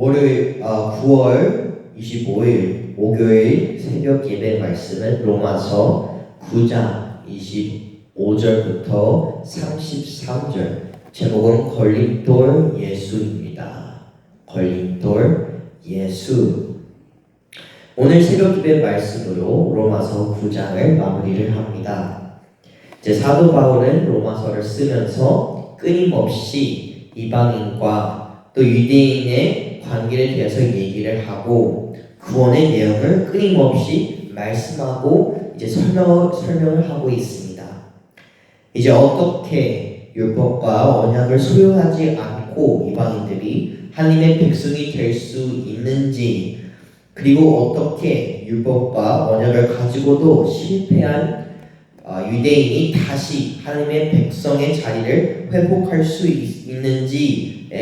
월요일 9월 25일 목요일 새벽 예배 말씀은 로마서 9장 25절부터 33절, 제목은 걸림돌 예수입니다. 걸림돌 예수. 오늘 새벽 예배 말씀으로 로마서 9장을 마무리를 합니다. 사도 바울은 로마서를 쓰면서 끊임없이 이방인과 또 유대인의 관계에 대해서 얘기를 하고 구원의 내용을 끊임없이 말씀하고 설명을 하고 있습니다. 어떻게 율법과 언약을 소유하지 않고 이방인들이 하나님의 백성이 될 수 있는지, 그리고 어떻게 율법과 언약을 가지고도 실패한 유대인이 다시 하나님의 백성의 자리를 회복할 수 있는지에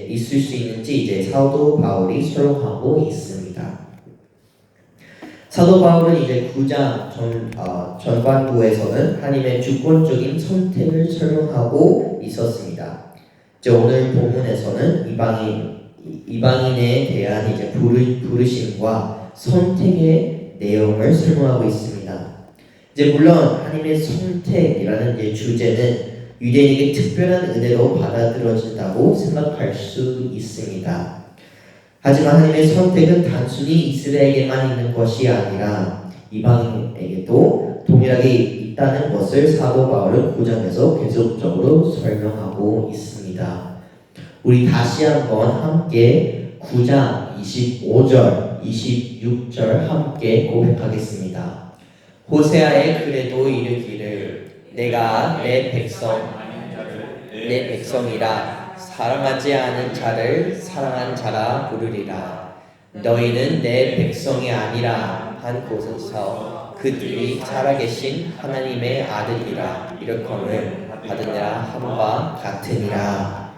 있을 수 있는지 사도 바울이 설명하고 있습니다. 사도 바울은 9장 전반부에서는 하나님의 주권적인 선택을 설명하고 있었습니다. 오늘 본문에서는 이방인에 대한 부르심과 선택의 내용을 설명하고 있습니다. 물론 하나님의 선택이라는 주제는 유대인에게 특별한 은혜로 받아들여진다고 생각할 수 있습니다. 하지만 하나님의 선택은 단순히 이스라엘에게만 있는 것이 아니라 이방인에게도 동일하게 있다는 것을 사도 바울은 9장에서 계속적으로 설명하고 있습니다. 우리 다시 한번 함께 9장 25절, 26절 함께 고백하겠습니다. 호세아의 글에도 이르기를 내가 내 백성이라 사랑하지 않은 자를 사랑한 자라 부르리라. 너희는 내 백성이 아니라 한 곳에서 그들이 살아계신 하나님의 아들이라 일컬음을 받으리라 함과 같으니라.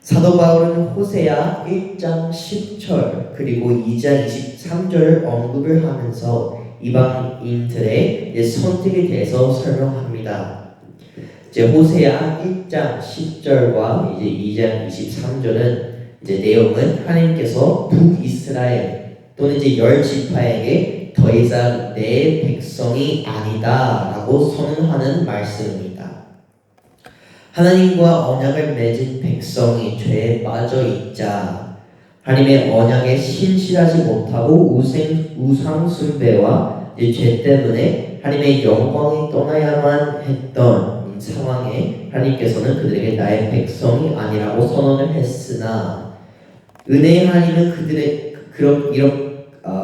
사도 바울은 호세아 1장 10절 그리고 2장 23절을 언급을 하면서 이방인들의 선택에 대해서 설명합니다. 호세아 1장 10절과 2장 23절은 내용은 하나님께서 북이스라엘 또는 10지파에게 더 이상 내 백성이 아니다 라고 선언하는 말씀입니다. 하나님과 언약을 맺은 백성이 죄에 빠져 있자 하나님의 언약에 신실하지 못하고 우상 숭배와 죄 때문에 하나님의 영광이 떠나야만 했던 상황에 하나님께서는 그들에게 나의 백성이 아니라고 선언을 했으나 은혜의 하나님은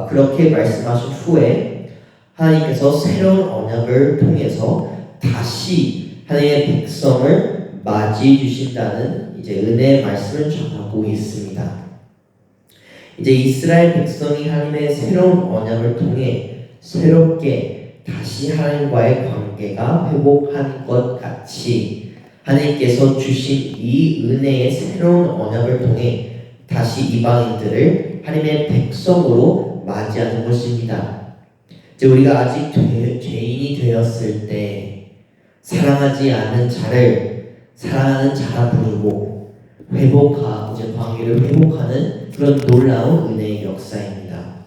그렇게 말씀하신 후에 하나님께서 새로운 언약을 통해서 다시 하나님의 백성을 맞이해 주신다는 은혜의 말씀을 전하고 있습니다. 이스라엘 백성이 하나님의 새로운 언약을 통해 새롭게 다시 하나님과의 관계가 회복한 것 같이 하나님께서 주신 이 은혜의 새로운 언약을 통해 다시 이방인들을 하나님의 백성으로 맞이하는 것입니다. 우리가 아직 죄인이 되었을 때 사랑하지 않는 자를 사랑하는 자라 부르고 관계를 회복하는 그런 놀라운 은혜의 역사입니다.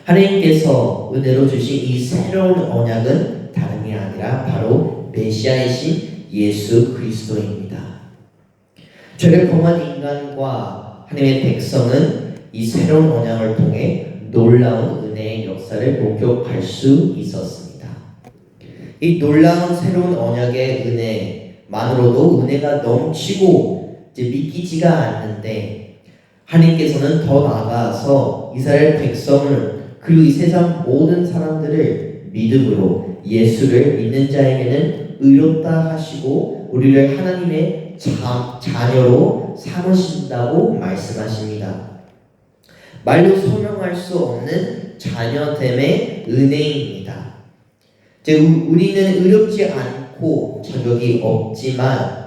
하나님께서 은혜로 주신 이 새로운 언약은 다름이 아니라 바로 메시아이신 예수 그리스도입니다. 죄를 범한 인간과 하나님의 백성은 이 새로운 언약을 통해 놀라운 은혜의 역사를 목격할 수 있었습니다. 이 놀라운 새로운 언약의 은혜만으로도 은혜가 넘치고 믿기지가 않는데 하나님께서는 더 나아가서 이스라엘 백성을 그리고 이 세상 모든 사람들을 믿음으로 예수를 믿는 자에게는 의롭다 하시고 우리를 하나님의 자녀로 삼으신다고 말씀하십니다. 말로 설명할 수 없는 자녀됨의 은혜입니다. 우리는 의롭지 않고 자격이 없지만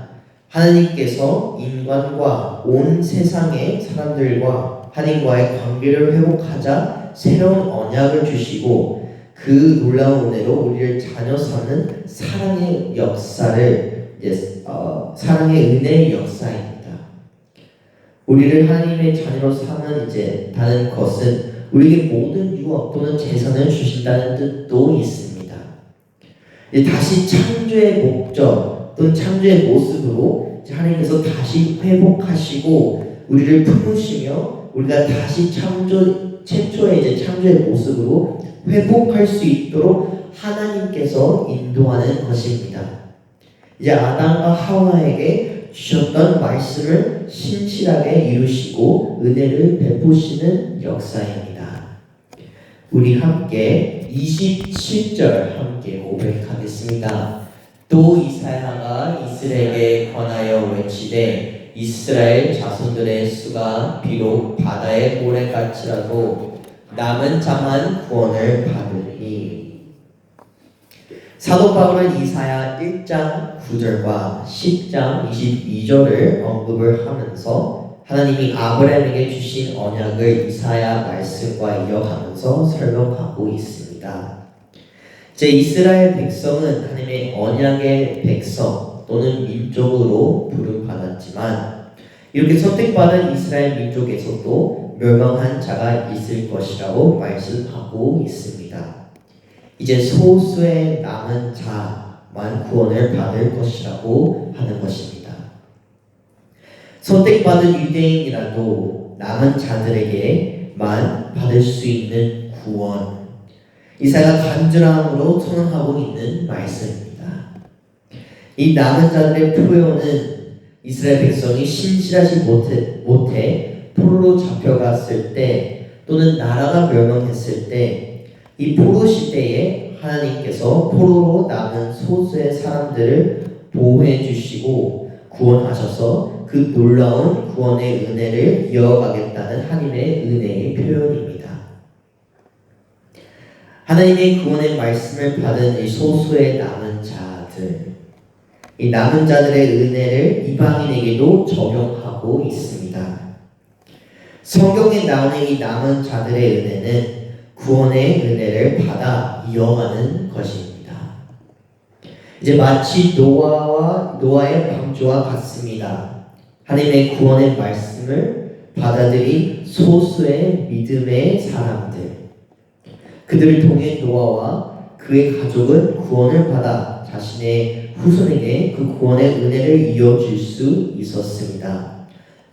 하나님께서 인간과 온 세상의 사람들과 하나님과의 관계를 회복하자 새로운 언약을 주시고 그 놀라운 은혜로 우리를 자녀 삼는 사랑의 역사를 사랑의 은혜의 역사입니다. 우리를 하나님의 자녀로 삼은 이제 다른 것은 우리에게 모든 유업 또는 재산을 주신다는 뜻도 있습니다. 이제 다시 창조의 목적 또는 창조의 모습으로 하나님께서 다시 회복하시고 우리를 품으시며 우리가 다시 최초의 이제 창조의 모습으로 회복할 수 있도록 하나님께서 인도하는 것입니다. 이제 아담과 하와에게 주셨던 말씀을 신실하게 이루시고 은혜를 베푸시는 역사입니다. 우리 함께 27절 함께 고백하겠습니다. 또 이사야가 이스라엘에게 권하여 외치되 이스라엘 자손들의 수가 비록 바다의 모래같이라도 남은 자만 구원을 받으니. 사도 바울은 이사야 1장 9절과 10장 22절을 언급을 하면서 하나님이 아브라함에게 주신 언약을 이사야 말씀과 이어가면서 설명하고 있습니다. 제 이스라엘 백성은 하나님의 언약의 백성 또는 민족으로 부름받았지만 이렇게 선택받은 이스라엘 민족에서도 멸망한 자가 있을 것이라고 말씀하고 있습니다. 이제 소수의 남은 자만 구원을 받을 것이라고 하는 것입니다. 선택받은 유대인이라도 남은 자들에게만 받을 수 있는 구원, 이사야가 간절함으로 선언하고 있는 말씀입니다. 이 남은 자들의 표현은 이스라엘 백성이 신실하지 못해 포로로 잡혀갔을 때 또는 나라가 멸망했을 때 이 포로 시대에 하나님께서 포로로 남은 소수의 사람들을 보호해 주시고 구원하셔서 그 놀라운 구원의 은혜를 이어가겠다는 하나님의 은혜의 표현입니다. 하나님의 구원의 말씀을 받은 이 소수의 남은 자들, 이 남은 자들의 은혜를 이방인에게도 적용하고 있습니다. 성경에 나오는 이 남은 자들의 은혜는 구원의 은혜를 받아 이어가는 것입니다. 이제 마치 노아의 방주와 같습니다. 하나님의 구원의 말씀을 받아들인 소수의 믿음의 사람들, 그들을 통해 노아와 그의 가족은 구원을 받아 자신의 후손에게 그 구원의 은혜를 이어줄 수 있었습니다.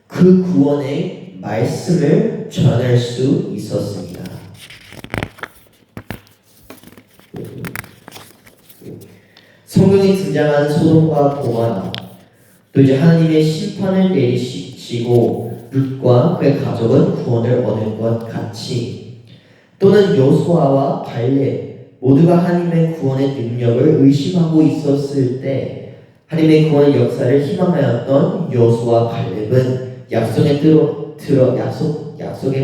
그 구원의 말씀을 전할 수 있었습니다. 성경에 등장하는 소돔과 고모라, 또 이제 하나님의 심판을 내리시고 룻과 그의 가족은 구원을 얻을 것 같이, 또는 여호수아와 갈렙 모두가 하나님의 구원의 능력을 의심하고 있었을 때 하나님의 구원의 역사를 희망하였던 여호수아와 갈렙은 약속의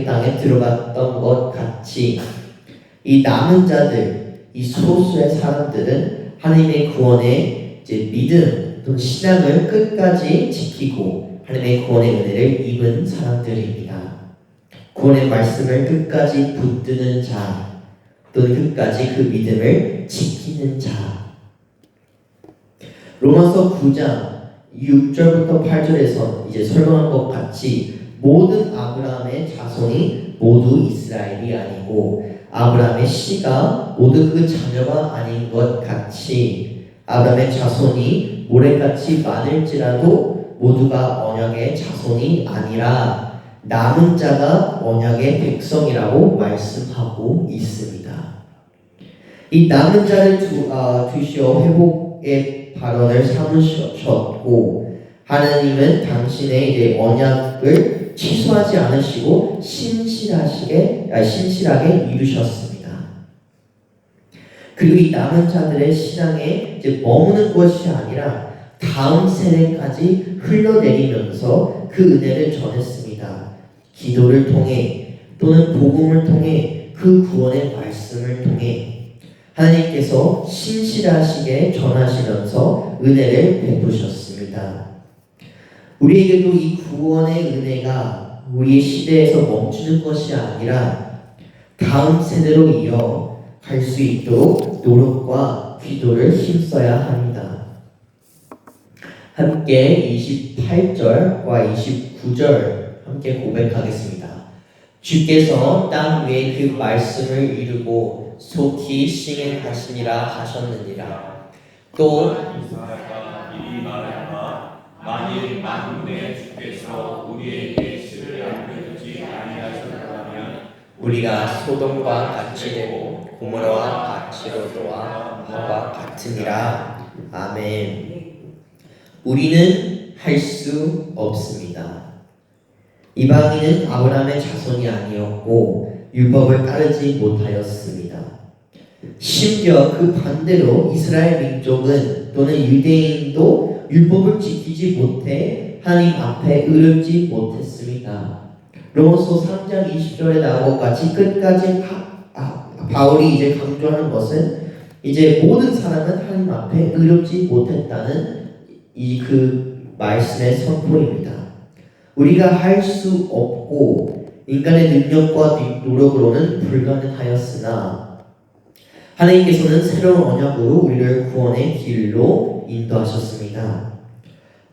땅에 들어갔던 것 같이, 이 남은 자들, 이 소수의 사람들은 하나님의 구원의 이제 믿음 또는 신앙을 끝까지 지키고 하나님의 구원의 은혜를 입은 사람들입니다. 구원의 말씀을 끝까지 붙드는 자, 또는 끝까지 그 믿음을 지키는 자. 로마서 9장 6절부터 8절에서 이제 설명한 것 같이 모든 아브라함의 자손이 모두 이스라엘이 아니고 아브라함의 씨가 모두 그 자녀가 아닌 것 같이 아브라함의 자손이 모래같이 많을지라도 모두가 언약의 자손이 아니라 남은 자가 언약의 백성이라고 말씀하고 있습니다. 이 남은 자를 두시어 회복의 발언을 삼으셨고 하나님은 당신의 이제 언약을 취소하지 않으시고 신실하게 이루셨습니다. 그리고 이 남은 자들의 신앙에 이제 머무는 것이 아니라 다음 세대까지 흘러내리면서 그 은혜를 전했습니다. 기도를 통해 또는 복음을 통해 그 구원의 말씀을 통해 하나님께서 신실하시게 전하시면서 은혜를 베푸셨습니다. 우리에게도 이 구원의 은혜가 우리 시대에서 멈추는 것이 아니라 다음 세대로 이어갈 수 있도록 노력과 기도를 힘써야 합니다. 함께 28절과 29절 함께 고백하겠습니다. 주께서 땅 위에 그 말씀을 이루고 속히 시행하시니라 하셨느니라. 또 이사야가 미리 말하였다. 만일 만군의 주께서 우리에게 시를 알려주지 아니하셨다면 우리가 소돔과 같이 되고 고모라와 같이 로도와 하와 같으니라. 아멘. 우리는 할 수 없습니다. 이방인은 아브라함의 자손이 아니었고 율법을 따르지 못하였습니다. 심지어 그 반대로 이스라엘 민족은 또는 유대인도 율법을 지키지 못해 하나님 앞에 의롭지 못했습니다. 로마서 3장 20절에 나온 것 같이 끝까지 바울이 이제 강조하는 것은 이제 모든 사람은 하나님 앞에 의롭지 못했다는 그 말씀의 선포입니다. 우리가 할 수 없고 인간의 능력과 노력으로는 불가능하였으나 하나님께서는 새로운 언약으로 우리를 구원의 길로 인도하셨습니다.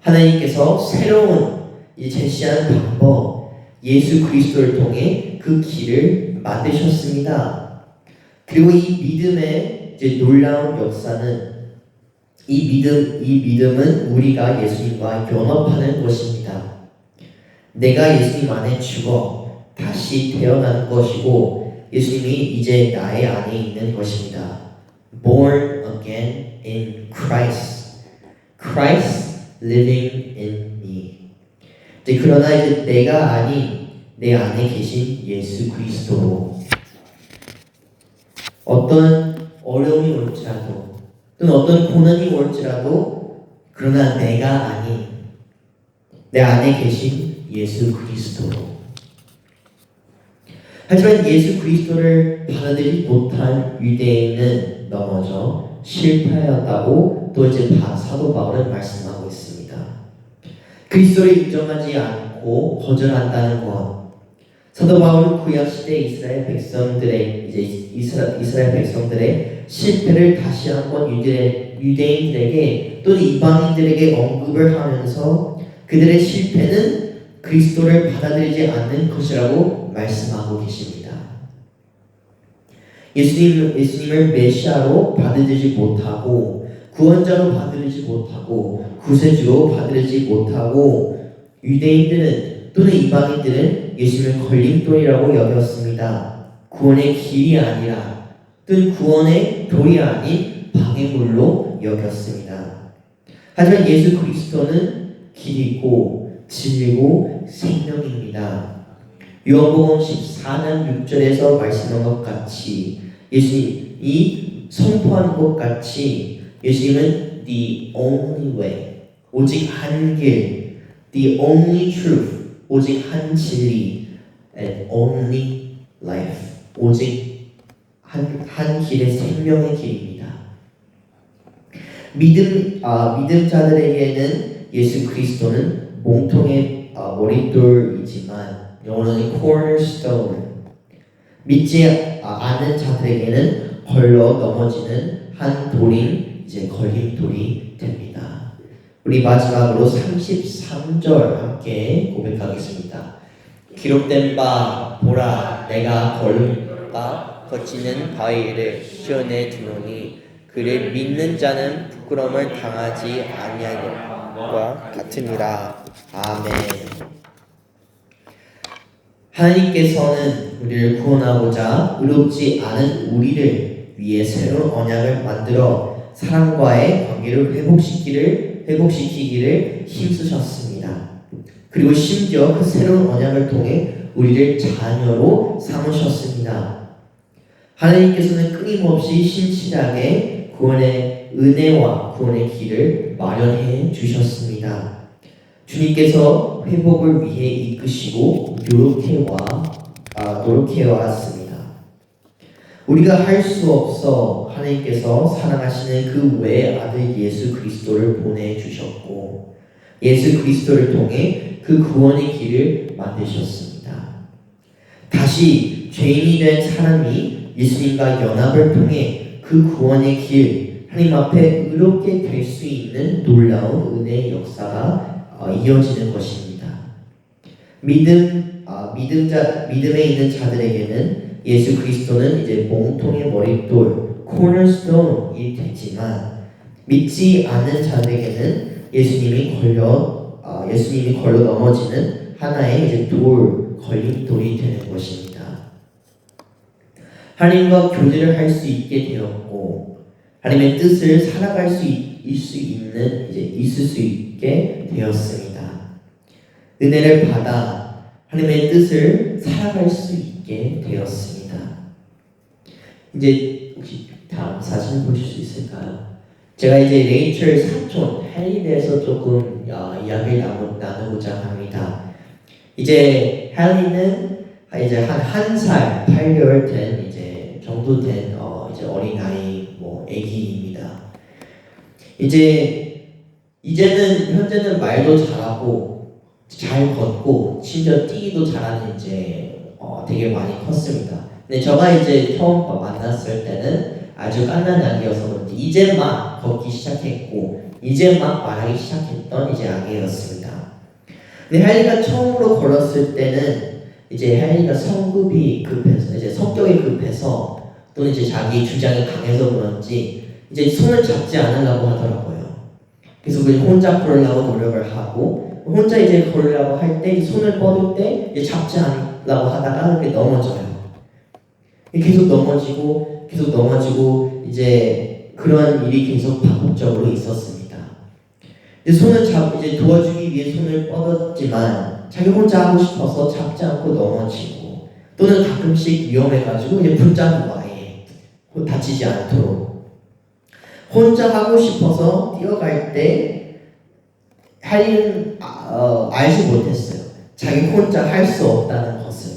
하나님께서 새로운 제시한 방법 예수 그리스도를 통해 그 길을 만드셨습니다. 그리고 이 믿음의 놀라운 역사는 이 믿음은 우리가 예수님과 연합하는 것입니다. 내가 예수님 안에 죽어 다시 태어나는 것이고 예수님이 이제 나의 안에 있는 것입니다. Born again in Christ. Christ living in me. 그러나 이제 내가 아닌 내 안에 계신 예수 그리스도로 어떤 어려움이 올지라도 또는 어떤 고난이 올지라도 그러나 내가 아닌 내 안에 계신 예수 그리스도로. 하지만 예수 그리스도를 받아들이지 못한 유대인은 넘어져 실패하였다고 또 이제 사도 바울은 말씀하고 있습니다. 그리스도를 인정하지 않고 거절한다는 것. 사도 바울은 구약 시대 이스라엘 백성들의 이스라엘 백성들의 실패를 다시 한번 유대인들에게 또는 이방인들에게 언급을 하면서 그들의 실패는 그리스도를 받아들이지 않는 것이라고 말씀하고 계십니다. 예수님을 메시아로 받아들이지 못하고 구원자로 받아들이지 못하고 구세주로 받아들이지 못하고 유대인들은 또는 이방인들은 예수님을 걸림돌이라고 여겼습니다. 구원의 길이 아니라 또는 구원의 돌이 아닌 방해물로 여겼습니다. 하지만 예수 그리스도는 길이고 진리고 생명입니다. 요한복음 14장 6절에서 말씀한 것 같이 예수님이 선포한 것 같이 예수님은 the only way, 오직 한 길, the only truth, 오직 한 진리, and only life, 오직 한 길의 생명의 길입니다. 믿음자들에게는 예수 그리스도는 몸통의 머릿돌이지만 영어로는 cornerstone, 믿지 않는 자들에게는 걸러 넘어지는 한 돌인 걸림돌이 됩니다. 우리 마지막으로 33절 함께 고백하겠습니다. 기록된 바 보라 내가 걸음과 거치는 바위를 시온에 두노니 그를 믿는 자는 부끄러움을 당하지 아니하리와 같으니라. 아멘. 하나님께서는 우리를 구원하고자 의롭지 않은 우리를 위해 새로운 언약을 만들어 사랑과의 관계를 회복시키기를 힘쓰셨습니다. 그리고 심지어 그 새로운 언약을 통해 우리를 자녀로 삼으셨습니다. 하나님께서는 끊임없이 신실하게 구원의 은혜와 구원의 길을 마련해 주셨습니다. 주님께서 회복을 위해 이끄시고 노력해 왔습니다. 우리가 할 수 없어 하나님께서 사랑하시는 그 외의 아들 예수 그리스도를 보내주셨고 예수 그리스도를 통해 그 구원의 길을 만드셨습니다. 다시 죄인이 된 사람이 예수님과 연합을 통해 그 구원의 길, 하나님 앞에 의롭게 될 수 있는 놀라운 은혜의 역사가 이어지는 것입니다. 믿음에 있는 자들에게는 예수 그리스도는 이제 몸통의 머릿돌, 코너스톤이 되지만 믿지 않는 자들에게는 예수님이 걸려 넘어지는 하나의 이제 걸림돌이 되는 것입니다. 하나님과 교제를 할 수 있게 되었고 하나님의 뜻을 살아갈 수 있을 수 있게 되었습니다. 은혜를 받아 하나님의 뜻을 살아갈 수 있게 되었습니다. 이제 혹시 다음 사진 보실 수 있을까요? 제가 이제 레이첼 사촌 헨리에 대해서 조금 이야기를 나누고자 합니다. 이제 헨리는 이제 한 살 8개월 된 이제 정도 된 이제 어린아이 아기입니다. 이제는 현재는 말도 잘하고 잘 걷고 심지어 뛰기도 잘하는 이제 되게 많이 컸습니다. 근데 제가 이제 처음 만났을 때는 아주 깐난 아기여서 그런지 이제 막 걷기 시작했고 이제 막 말하기 시작했던 이제 아기였습니다. 근데 헨리가 처음으로 걸었을 때는 이제 헨리가 성급이 급해서 이제 성격이 급해서 또는 이제 자기 주장이 강해서 그런지 이제 손을 잡지 않으려고 하더라고요. 그래서 그냥 혼자 걸으려고 노력을 하고 혼자 이제 걸으려고 할 때 손을 뻗을 때 이제 잡지 않으려고 하다가 이렇게 넘어져요. 계속 넘어지고 이제 그런 일이 계속 반복적으로 있었습니다. 손을 이제 도와주기 위해 손을 뻗었지만 자기 혼자 하고 싶어서 잡지 않고 넘어지고 또는 가끔씩 위험해가지고 이제 붙잡고 아예 다치지 않도록 혼자 하고 싶어서 뛰어갈 때 헨리는 알지 못했어요. 자기 혼자 할 수 없다는 것을.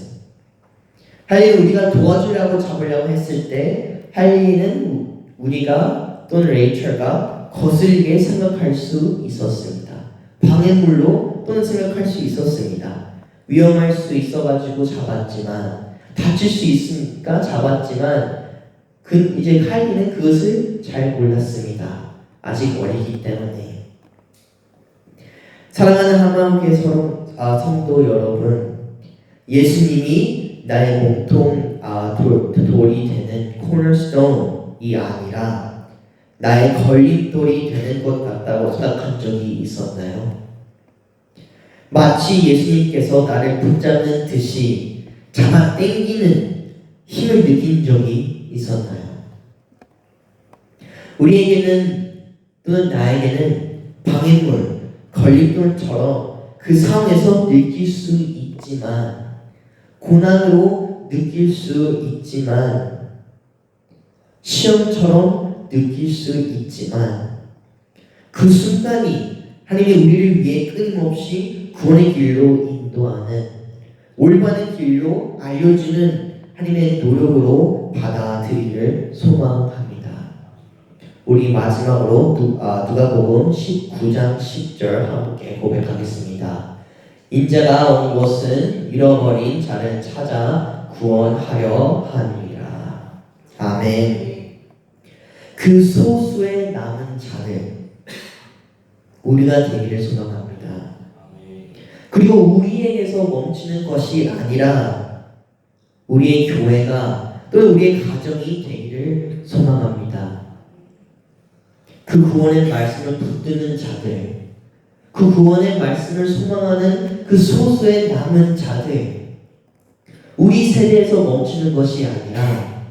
헨리는 우리가 도와주려고 잡으려고 했을 때 헨리는 우리가 또는 레이첼가 거슬리게 생각할 수 있었습니다. 방해물로 또는 생각할 수 있었습니다. 위험할 수 있어가지고 잡았지만 다칠 수 있으니까 잡았지만 이제 헨리는 그것을 잘 몰랐습니다. 아직 어리기 때문에. 사랑하는 한마음교회 성도 여러분, 예수님이 나의 몸통 돌이 되는 코너스톤이 아니라 나의 걸림돌이 되는 것 같다고 생각한 적이 있었나요? 마치 예수님께서 나를 붙잡는 듯이 잡아 당기는 힘을 느낀 적이 있었나요? 우리에게는 또는 나에게는 방해물, 걸림돌처럼 그 상황에서 느낄 수 있지만 고난으로 느낄 수 있지만 시험처럼 느낄 수 있지만 그 순간이 하나님이 우리를 위해 끊임없이 구원의 길로 인도하는 올바른 길로 알려주는 하나님의 노력으로 받아들이기를 소망합니다. 우리 마지막으로 누가복음 19장 10절 함께 고백하겠습니다. 인자가 온 것은 잃어버린 자를 찾아 구원하려 함이라. 아멘. 그 소수의 남은 자를 우리가 되기를 소망합니다. 그리고 우리에게서 멈추는 것이 아니라 우리의 교회가 또 우리의 가정이 되기를 소망합니다. 그 구원의 말씀을 붙드는 자들, 그 구원의 말씀을 소망하는 그 소수의 남은 자들, 우리 세대에서 멈추는 것이 아니라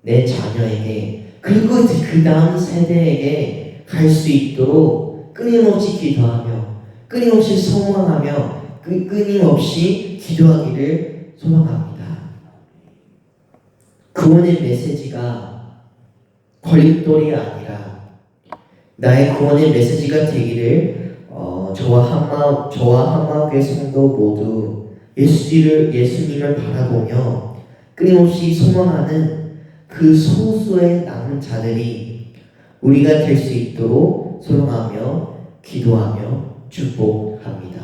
내 자녀에게 그리고 그 다음 세대에게 갈 수 있도록 끊임없이 기도하며 끊임없이 소망하며 끊임없이 기도하기를 소망합니다. 구원의 메시지가 걸림돌이 아니라 나의 구원의 메시지가 되기를 저와 한마음교회 성도 모두 예수님을 바라보며 끊임없이 소망하는 그 소수의 남은 자들이 우리가 될 수 있도록 소망하며 기도하며 축복합니다.